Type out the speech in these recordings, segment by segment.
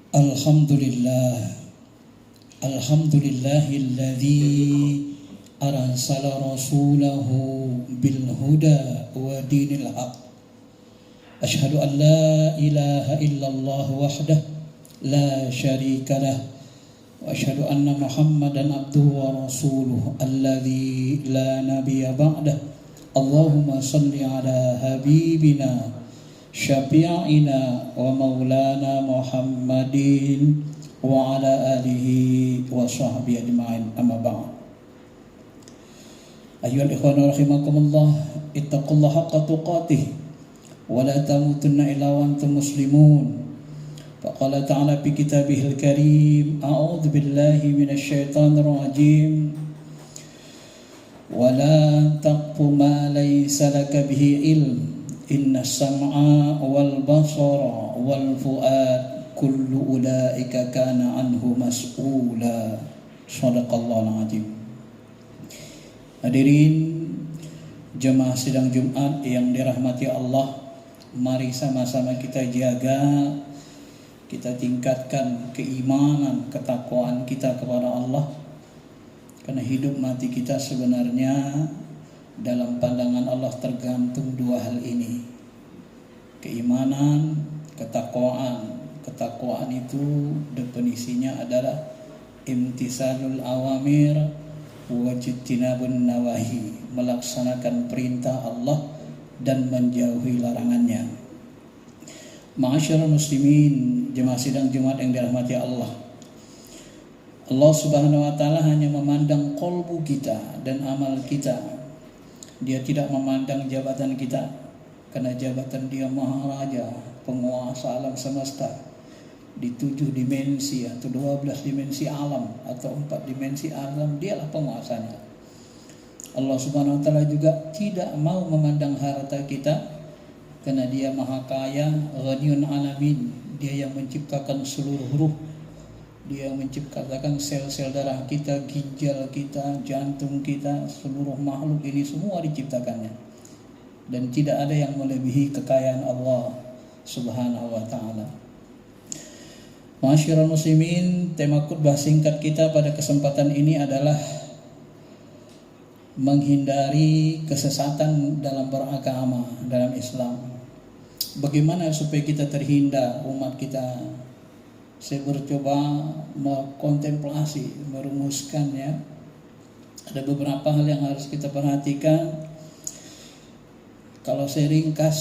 Alhamdulillah, alhamdulillahilladzi arsala rasulahu bil huda wa dinil haq. Asyhadu an la ilaha illallah wahdah la syarika lah wa asyhadu anna Muhammadan abduhu wa rasuluh alladzi la nabiyya ba'dah. Allahumma salli ala habibina syafi'ina wa maulana Muhammadin wa ala alihi wa sahbihi ajma'in, amma ba'd. Ayyuhal ikhwanu rahimakumullah, ittaqullaha haqqa tuqatih wa la tamutunna illa wa antum muslimun. Faqala ta'ala fi kitabihil karim, a'udzu billahi minasy syaithanir rajim. Wa la taqfu ma laysa laka bihi ilm. Inna sam'a wal basara wal fu'ad kullu ulaika kana anhu mas'ula. Shadaqallahul azim. Hadirin jemaah sidang Jumat yang dirahmati Allah, mari sama-sama kita jaga, kita tingkatkan keimanan, ketakwaan kita kepada Allah. Karena hidup mati kita sebenarnya dalam pandangan Allah tergantung dua hal ini, keimanan, ketakwaan. Ketakwaan itu definisinya adalah imtisalul awamir wa jittinabun nawahi, melaksanakan perintah Allah dan menjauhi larangannya. Ma'asyiral muslimin, jemaah sidang Jumat yang dirahmati Allah, Allah Subhanahu wa taala hanya memandang qalbu kita dan amal kita. Dia tidak memandang jabatan kita, karena jabatan dia Maha Raja, penguasa alam semesta di 7 dimensi atau 12 dimensi alam atau 4 dimensi alam, dialah penguasanya. Allah Subhanahu wa taala juga tidak mau memandang harta kita, karena dia Maha Kaya, Ghaniyun alamin. Dia yang menciptakan seluruh ruh, dia menciptakan sel-sel darah kita, ginjal kita, jantung kita, seluruh makhluk ini semua diciptakannya. Dan tidak ada yang melebihi kekayaan Allah Subhanahu wa taala. Ma'asyiral muslimin, tema khutbah singkat kita pada kesempatan ini adalah menghindari kesesatan dalam beragama, dalam Islam. Bagaimana supaya kita terhindar, umat kita? Saya bercoba mengkontemplasi, merumuskannya. Ada beberapa hal yang harus kita perhatikan. Kalau saya ringkas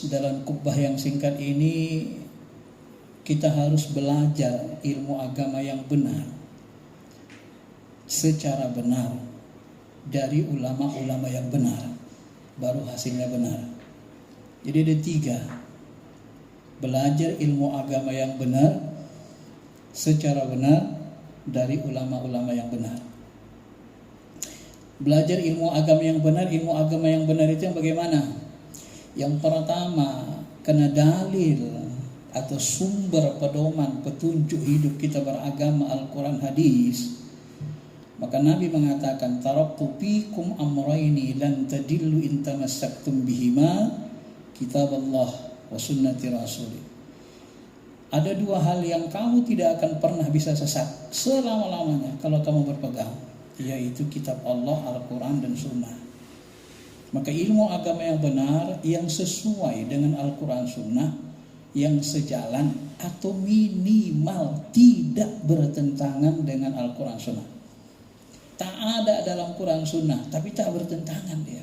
dalam khutbah yang singkat ini, kita harus belajar ilmu agama yang benar, secara benar, dari ulama-ulama yang benar, baru hasilnya benar. Jadi ada 3: belajar ilmu agama yang benar secara benar dari ulama-ulama yang benar. Belajar ilmu agama yang benar. Ilmu agama yang benar itu yang bagaimana? Yang pertama, kena dalil atau sumber pedoman petunjuk hidup kita beragama, Al-Quran, hadis. Maka Nabi mengatakan, taraktu fikum amrayni lan tadillu in tamassaktum bihima, kitaballah wa sunnati rasulih. Ada 2 hal yang kamu tidak akan pernah bisa sesat selama-lamanya kalau kamu berpegang, yaitu kitab Allah, Al-Quran dan Sunnah. Maka ilmu agama yang benar, yang sesuai dengan Al-Quran Sunnah, yang sejalan atau minimal tidak bertentangan dengan Al-Quran Sunnah. Tak ada dalam Quran Sunnah, tapi tak bertentangan dia.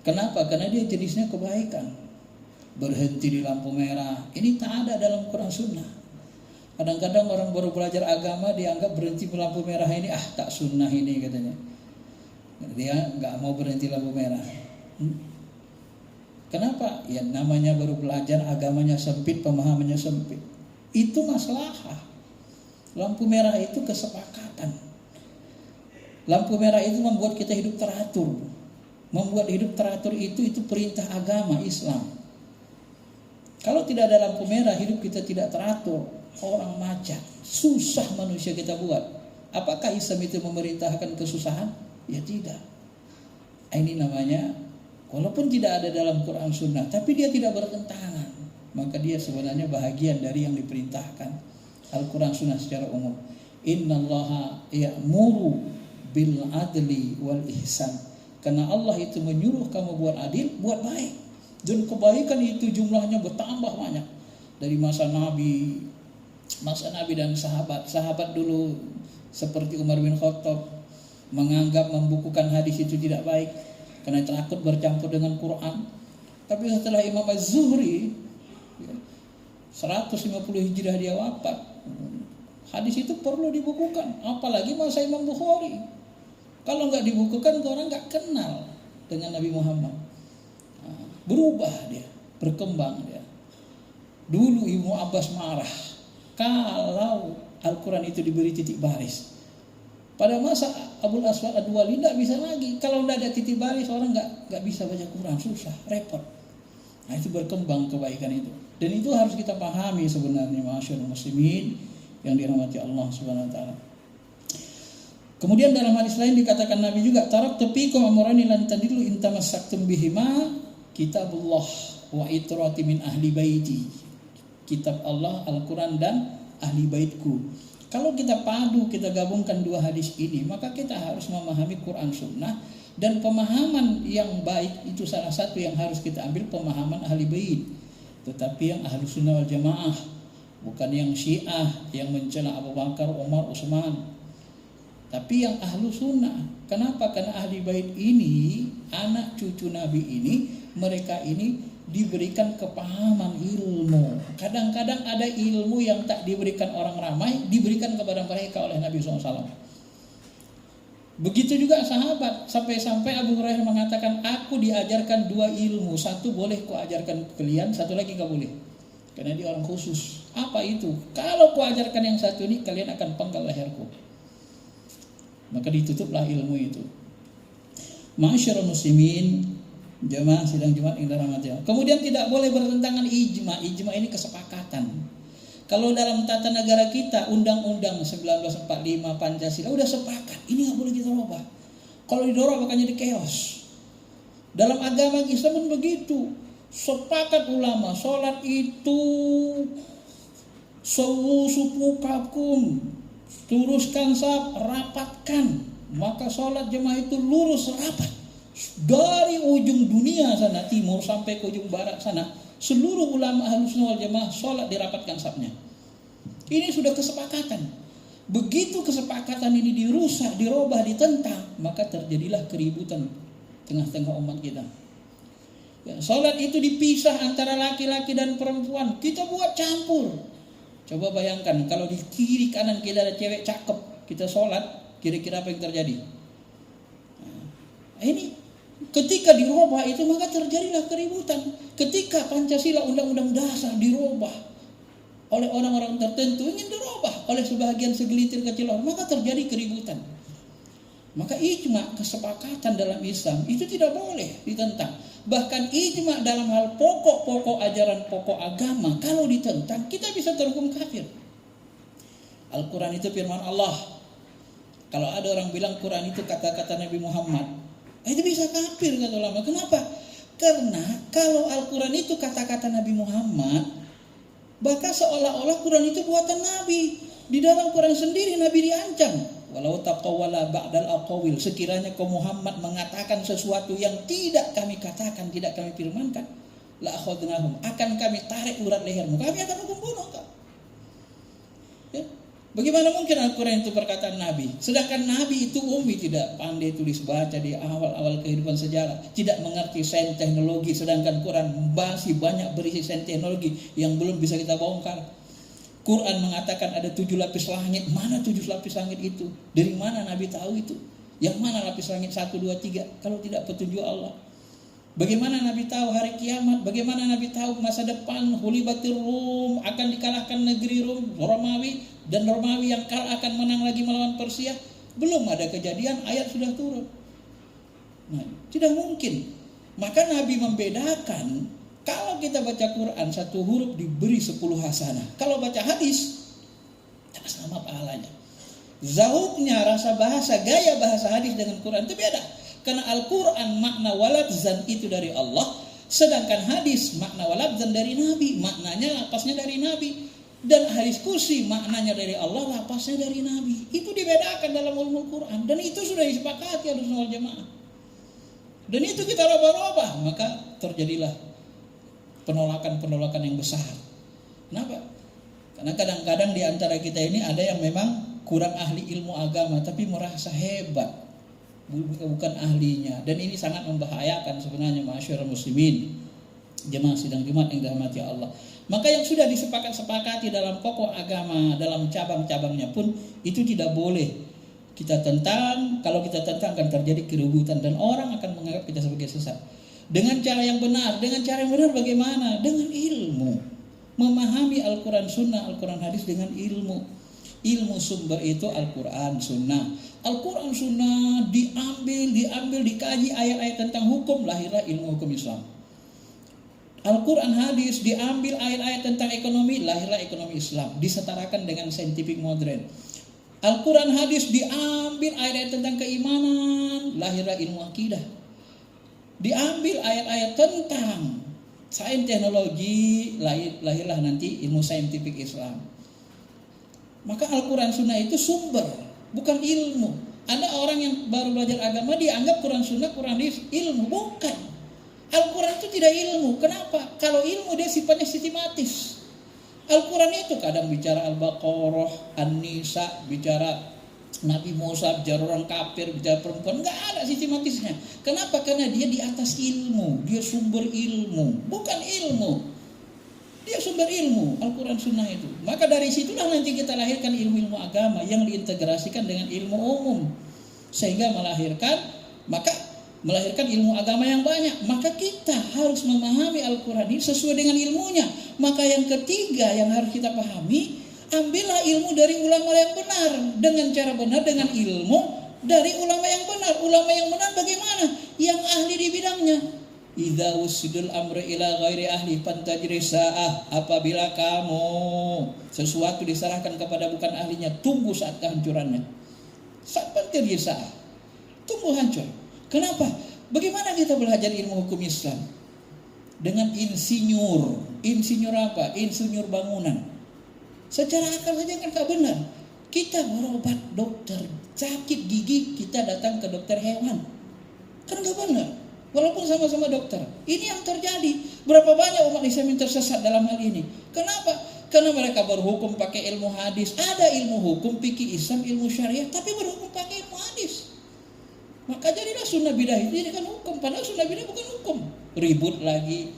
Kenapa? Karena dia jenisnya kebaikan. Berhenti di lampu merah, ini tak ada dalam Quran Sunnah. Kadang-kadang orang baru belajar agama dianggap berhenti di lampu merah ini, tak sunnah ini katanya. Dia gak mau berhenti lampu merah. Kenapa? Ya namanya baru belajar, agamanya sempit, pemahamannya sempit. Itu masalah. Lampu merah itu kesepakatan. Lampu merah itu membuat kita hidup teratur. Membuat hidup teratur itu perintah agama Islam. Kalau tidak ada lampu merah, hidup kita tidak teratur. Orang macet, susah manusia kita buat. Apakah Islam itu memerintahkan kesusahan? Ya tidak. Ini namanya, walaupun tidak ada dalam Quran Sunnah, tapi dia tidak bertentangan. maka dia sebenarnya bahagian dari yang diperintahkan. Al-Quran Sunnah secara umum. Innallaha ya'muru bil adli wal ihsan. Karena Allah itu menyuruh kamu buat adil, buat baik. Dan kebaikan itu jumlahnya bertambah banyak. Dari masa Nabi dan sahabat. Sahabat dulu seperti Umar bin Khattab menganggap membukukan hadis itu tidak baik karena takut bercampur dengan Quran. Tapi setelah Imam Az-Zuhri 150 Hijriah dia wafat, hadis itu perlu dibukukan. Apalagi masa Imam Bukhari. Kalau nggak dibukukan, orang nggak kenal dengan Nabi Muhammad. Berubah dia, berkembang dia. Dulu Ibnu Abbas marah kalau Al-Quran itu diberi titik baris. Pada masa Abul Aswad Ad-Duwali tidak bisa lagi. Kalau tidak ada titik baris, orang nggak bisa baca Quran, susah, repot. Nah, itu berkembang kebaikan itu. Dan itu harus kita pahami sebenarnya, ma'asyiral muslimin yang dirahmati Allah Subhanahu wa taala. Kemudian dalam hadis lain dikatakan Nabi juga, taraktu fiikum amrayni lan tadillu in tamassaktum bihima, kitabullah wa itrati min ahli baiti. Kitab Allah, Al-Quran dan ahli baitku. Kalau kita padu, kita gabungkan dua hadis ini, maka kita harus memahami Quran Sunnah. Dan pemahaman yang baik itu salah satu yang harus kita ambil, pemahaman ahli bait. Tetapi yang ahli sunnah wal jamaah, bukan yang syiah yang mencela Abu Bakar, Umar, Utsman. Tapi yang ahlu sunnah. Kenapa? Karena ahli bait ini, anak cucu Nabi ini, mereka ini diberikan kepahaman ilmu. Kadang-kadang ada ilmu yang tak diberikan orang ramai, diberikan kepada mereka oleh Nabi SAW. Begitu juga sahabat. Sampai-sampai Abu Hurairah mengatakan, aku diajarkan dua ilmu. Satu boleh ku ajarkan ke kalian, satu lagi gak boleh. Karena dia orang khusus. Apa itu? Kalau ku ajarkan yang satu ini, kalian akan penggal leherku. Maka ditutuplah ilmu itu. Ma'asyiral muslimin, jamaah sidang Jumat yang dirahmati Allah. Kemudian tidak boleh bertentangan ijma. Ijma ini kesepakatan. Kalau dalam tata negara kita, Undang-Undang 1945 Pancasila udah sepakat, ini nggak boleh kita ubah. Kalau didorong akan jadi chaos. Dalam agama Islam pun begitu. Sepakat ulama, sholat itu sawu sufufakum, luruskan saf, rapatkan. Maka sholat jemaah itu lurus rapat. Dari ujung dunia sana timur sampai ke ujung barat sana, seluruh ulama Ahlus Sunnah wal Jamaah sholat dirapatkan safnya. Ini sudah kesepakatan. Begitu kesepakatan ini dirusak, dirubah, ditentang, maka terjadilah keributan tengah-tengah umat kita. Ya, sholat itu dipisah antara laki-laki dan perempuan. Kita buat campur. Coba bayangkan kalau di kiri kanan kita ada cewek cakep, kita sholat, kira-kira apa yang terjadi? Nah, ini ketika dirubah itu maka terjadilah keributan. Ketika Pancasila Undang-Undang Dasar dirubah oleh orang-orang tertentu, ingin dirubah oleh sebagian segelintir kecil orang, maka terjadi keributan. Maka ijma, kesepakatan dalam Islam itu tidak boleh ditentang. Bahkan ijma dalam hal pokok-pokok ajaran pokok agama, kalau ditentang kita bisa terhukum kafir. Al-Quran itu firman Allah. Kalau ada orang bilang Quran itu kata-kata Nabi Muhammad, itu bisa kafir kata ulama. Kenapa? Karena kalau Al-Quran itu kata-kata Nabi Muhammad, maka seolah-olah Quran itu buatan Nabi. Di dalam Quran sendiri Nabi diancam. Walau taqawwala ba'dal aqawil, sekiranya kau Muhammad mengatakan sesuatu yang tidak kami katakan, tidak kami firmankan, la akhadnahum, akan kami tarik urat lehermu, kami akan hukum bunuh kau. Ya. Bagaimana mungkin Al-Quran itu perkataan Nabi? Sedangkan Nabi itu ummi, tidak pandai tulis baca di awal-awal kehidupan sejarah, tidak mengerti sains teknologi, sedangkan Quran masih banyak berisi sains teknologi yang belum bisa kita bongkar. Quran mengatakan ada 7 lapis langit. Mana 7 lapis langit itu? Dari mana Nabi tahu itu? Yang mana lapis langit 1, 2, 3? Kalau tidak petunjuk Allah. Bagaimana Nabi tahu hari kiamat? Bagaimana Nabi tahu masa depan? Hulibatir Rum, akan dikalahkan negeri Rum, Romawi, dan Romawi yang akan menang lagi melawan Persia. Belum ada kejadian, ayat sudah turun. Nah, tidak mungkin. Maka Nabi membedakan. Kalau kita baca Quran, satu huruf diberi 10 hasanah. Kalau baca hadis, atas nama pahalanya. Zauknya, rasa bahasa, gaya bahasa hadis dengan Quran itu beda. Karena Al-Quran makna walad zan itu dari Allah. Sedangkan hadis makna walabzan dari Nabi, maknanya lapasnya dari Nabi. Dan hadis kursi maknanya dari Allah, lapasnya dari Nabi. Itu dibedakan dalam ulumul Quran. Dan itu sudah disepakati Ahlussunnah wal Jamaah. Dan itu kita rubah-rubah, maka terjadilah penolakan-penolakan yang besar. Kenapa? Karena kadang-kadang di antara kita ini ada yang memang kurang ahli ilmu agama, tapi merasa hebat. Bukan ahlinya. Dan ini sangat membahayakan sebenarnya ma'asyiral muslimin, jemaah sidang Jumat yang dirahmati Allah. Maka yang sudah disepakati dalam pokok agama, dalam cabang-cabangnya pun itu tidak boleh kita tentang. Kalau kita tentang akan terjadi keributan dan orang akan menganggap kita sebagai sesat. Dengan cara yang benar, bagaimana? Dengan ilmu. Memahami Al-Quran Sunnah, Al-Quran Hadis dengan ilmu. Ilmu sumber itu Al-Quran Sunnah. Al-Quran Sunnah diambil, dikaji ayat-ayat tentang hukum, lahirlah ilmu hukum Islam. Al-Quran Hadis diambil ayat-ayat tentang ekonomi, lahirlah ekonomi Islam, disetarakan dengan saintifik modern. Al-Quran Hadis diambil ayat-ayat tentang keimanan, lahirlah ilmu akidah. Diambil ayat-ayat tentang sains teknologi, lahirlah nanti ilmu saintifik Islam. Maka Al-Quran Sunnah itu sumber, bukan ilmu. Ada orang yang baru belajar agama dianggap Quran Sunnah, Quran Hadis ilmu, bukan. Al-Quran itu tidak ilmu. Kenapa? Kalau ilmu dia sifatnya sistematis. Al-Quran itu kadang bicara Al-Baqarah, An-Nisa, bicara Nabi Musa, bicara orang kafir, bicara perempuan. Enggak ada sistematisnya. Kenapa? Karena dia di atas ilmu. Dia sumber ilmu, bukan ilmu. Dia sumber ilmu, Al-Quran Sunnah itu. Maka dari situlah nanti kita lahirkan ilmu-ilmu agama yang diintegrasikan dengan ilmu umum. Sehingga melahirkan ilmu agama yang banyak. Maka kita harus memahami Al-Quran ini sesuai dengan ilmunya. Maka yang ketiga yang harus kita pahami, ambillah ilmu dari ulama yang benar. Dengan cara benar, dengan ilmu dari ulama yang benar. Ulama yang benar bagaimana? Yang ahli di bidangnya. Idza usidul amru ila ghairi ahli fantajri sa'ah. Apabila kamu sesuatu diserahkan kepada bukan ahlinya, tunggu saat kehancurannya. Saat fantajri sa'ah, tunggu hancur. Kenapa? Bagaimana kita belajar ilmu hukum Islam? Dengan insinyur. Insinyur apa? Insinyur bangunan. Secara akal saja kan tak benar. Kita berobat dokter sakit gigi, kita datang ke dokter hewan. Kan gak benar. Walaupun sama-sama dokter. Ini yang terjadi. Berapa banyak umat Islam yang tersesat dalam hal ini? Kenapa? Karena mereka berhukum pakai ilmu hadis. Ada ilmu hukum, fikih Islam, ilmu syariah, tapi berhukum pakai ilmu hadis. Maka jadilah sunnah bidah itu jadikan hukum. Padahal sunnah bidah bukan hukum. Ribut lagi.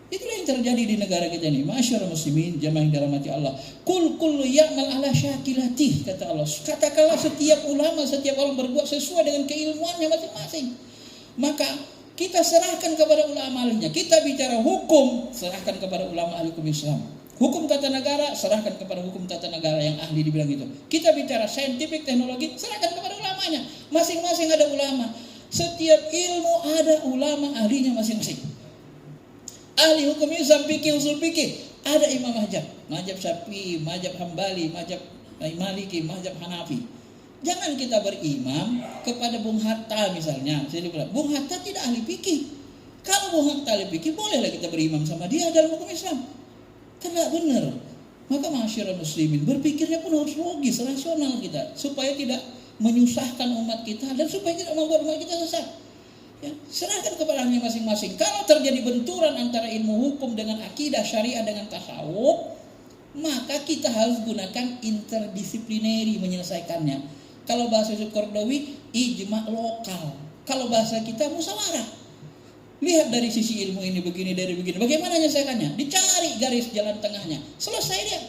Itulah yang terjadi di negara kita ini. Ma'asyiral muslimin, jamaah yang dirahmati Allah. Kullu ya'mal ala syakilatih, kata Allah. Katakanlah setiap ulama, setiap orang berbuat sesuai dengan keilmuannya masing-masing. Maka kita serahkan kepada ulama ahlinya. Kita bicara hukum, serahkan kepada ulama ahli hukum Islam. Hukum tata negara, serahkan kepada hukum tata negara yang ahli di bidang itu. Kita bicara saintifik teknologi, serahkan kepada ulamanya. Masing-masing ada ulama. Setiap ilmu ada ulama ahlinya masing-masing. Ahli hukum Islam, fikih, usul fikih, ada imam mazhab Syafi'i, mazhab Hambali, mazhab Maliki, mazhab Hanafi. Jangan kita berimam kepada Bung Hatta misalnya. Saya bilang, Bung Hatta tidak ahli fikih. Kalau Bung Hatta ahli fikih, bolehlah kita berimam sama dia dalam hukum Islam. Tidak benar. Maka ma'asyiral muslimin, berpikirnya pun harus logis, rasional kita, supaya tidak menyusahkan umat kita dan supaya tidak membuat umat kita sesat. Ya, serahkan kepada ahlinya masing-masing. Kalau terjadi benturan antara ilmu hukum dengan akidah, syariah dengan tasawuf, maka kita harus gunakan interdisiplineri menyelesaikannya. Kalau bahasa Qardawi, ijma' lokal. Kalau bahasa kita musyawarah. Lihat dari sisi ilmu ini begini, dari begini. Bagaimana menyelesaikannya? Dicari garis jalan tengahnya. Selesai dia.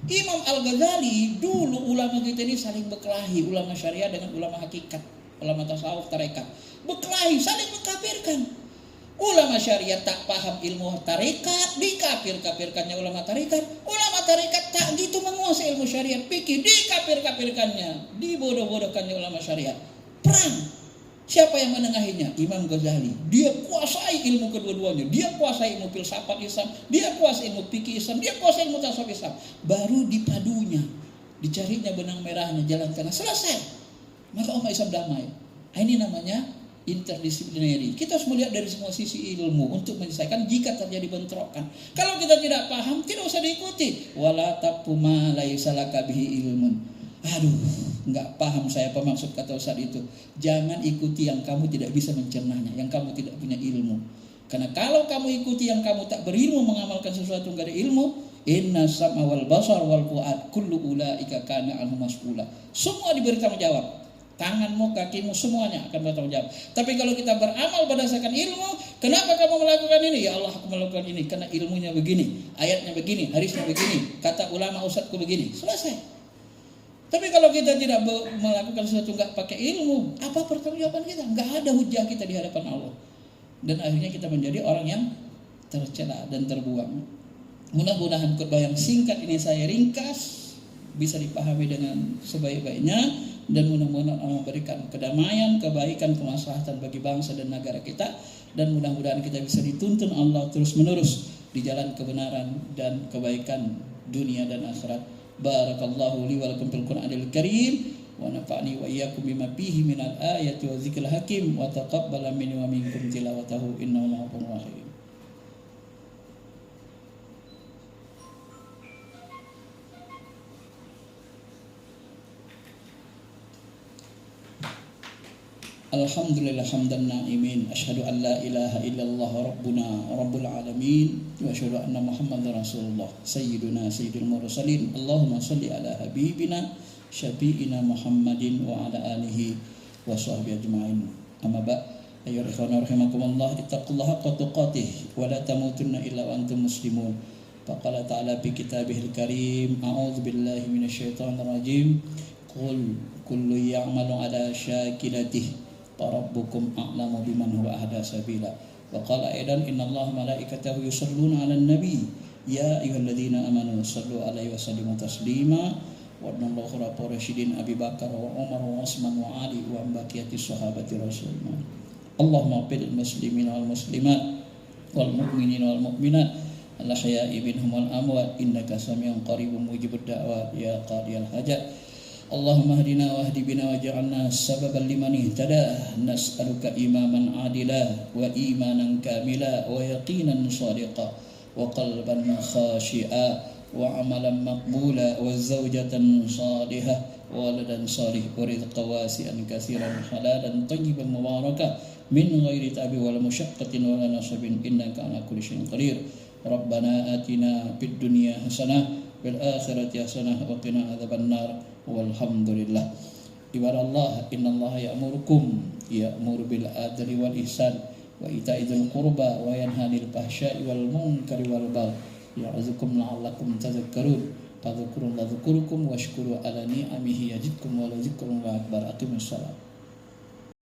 Imam Al-Ghazali, dulu ulama kita ini saling berkelahi. Ulama syariah dengan ulama hakikat. Ulama tasawuf, tarekat. Berkelahi, saling mengkafirkan. Ulama syariah tak paham ilmu tarekat, dikafir-kafirkannya ulama tarekat. Ulama tarekat tak gitu menguasai ilmu syariat fikih, dikafir-kafirkannya, dibodoh-bodohkannya ulama syariat. Perang. Siapa yang menengahinya? Imam Ghazali. Dia kuasai ilmu kedua-duanya. Dia kuasai ilmu filsafat Islam, dia kuasai ilmu fikih Islam, dia kuasai ilmu tasawuf Islam. Baru dipadunya, dicarinya benang merahnya, jalan tengah, selesai. Maka umat Islam damai. Ini namanya interdisipliner. Kita harus melihat dari semua sisi ilmu untuk menyelesaikan jika terjadi bentrokan. Kalau kita tidak paham, tidak usah diikuti. Wala taqfu ma laisa laka bihi ilmun. Aduh, nggak paham saya apa maksud kata Ustaz itu. Jangan ikuti yang kamu tidak bisa mencernanya, yang kamu tidak punya ilmu. Karena kalau kamu ikuti yang kamu tak berilmu mengamalkan sesuatu nggak ada ilmu, inna sam'a wal basar wal fuad kullu ulaika kana anhu mas'ula. Semua diberi tanggung jawab. Tanganmu, kakimu, semuanya akan bertanggung jawab. Tapi kalau kita beramal berdasarkan ilmu, kenapa kamu melakukan ini? Ya Allah, aku melakukan ini karena ilmunya begini, ayatnya begini, hadisnya begini, kata ulama ustadzku begini. Selesai. Tapi kalau kita tidak melakukan sesuatu nggak pakai ilmu, apa pertanggungjawaban kita? Nggak ada hujah kita di hadapan Allah. Dan akhirnya kita menjadi orang yang tercela dan terbuang. Mudah-mudahan khotbah yang singkat ini saya ringkas, bisa dipahami dengan sebaik-baiknya. Dan mudah-mudahan Allah memberikan kedamaian, kebaikan, kemaslahatan bagi bangsa dan negara kita. Dan mudah-mudahan kita bisa dituntun Allah terus menerus di jalan kebenaran dan kebaikan dunia dan akhirat. Barakallahu li wa lakum fil Qur'anil Karim wa nafa'ni wa iyyakum bima fihi minal ayati wa dzikril hakim wa taqabbala minni wa minkum tilawatahu innahu ghafurur rahim. Alhamdulillah hamdan na'imin. Asyhadu an la ilaha illallah rabbuna rabbul alamin wa asyhadu anna muhammadar rasulullah sayyiduna sayyidul mursalin. Allahumma shalli ala habibina syafi'ina Muhammadin wa ala alihi wa sahbihi ajma'in. Amma ba' ayyuhal ikhwan rahimakumullah, ittaqullaha haqqa tuqatih wa la tamutunna illa wa antum muslimun. Faqala ta'ala fi kitabihil karim, a'udzu billahi minasyaitonir rajim. Qul kullu ya'malu ala syakilatihi Rabbukum a'lamu biman huwa ahda sabila. Wa qala aidan innallaha malaikatahu yusholluna 'alan nabi ya ayyuhalladzina amanu shallu 'alaihi wa sallimu taslima. Wa sallallahu ala rasyidin Abi Bakar wa Umar wa Utsman wa Ali wa baqiyati sahabati Rasulullah. Allahumma qil muslimin wal muslimat wal mu'minin wal mu'minat al ahya'i minhum wal amwat innaka samiun qaribun mujibud da'wat ya qadiyal hajat. Allahumma hadina wa hdi bina waj'alna sababan liman ihtada. Nas'aluka imaman adila wa imanan kamila wa yaqinan shadiqa wa qalban khashi'a wa amalan maqbula wa zawjatan salihah wa waladan salih wa rizqan wasi'an katsiran halalan tayyiban mubarakah min ghairi ta'bi wal musyaqqatin wa la nasabin innaka ala kulli syai'in qadir. Rabbana atina fid dunya hasanah wal akhirati hasanah wa qina adzabannar. Walhamdulillah. Ibadallah, innallaha ya'muru bil adli wal ihsan wa ita'i dzil qurba wa yanha 'anil fahsya'i wal munkari wal baghi ya'idzukum la'allakum tadhakkarun. Fadhkurullaha yadhkurukum washkuru 'ala ni'amihi yazidkum wa la dzikrullahi akbar. Aqimussalat.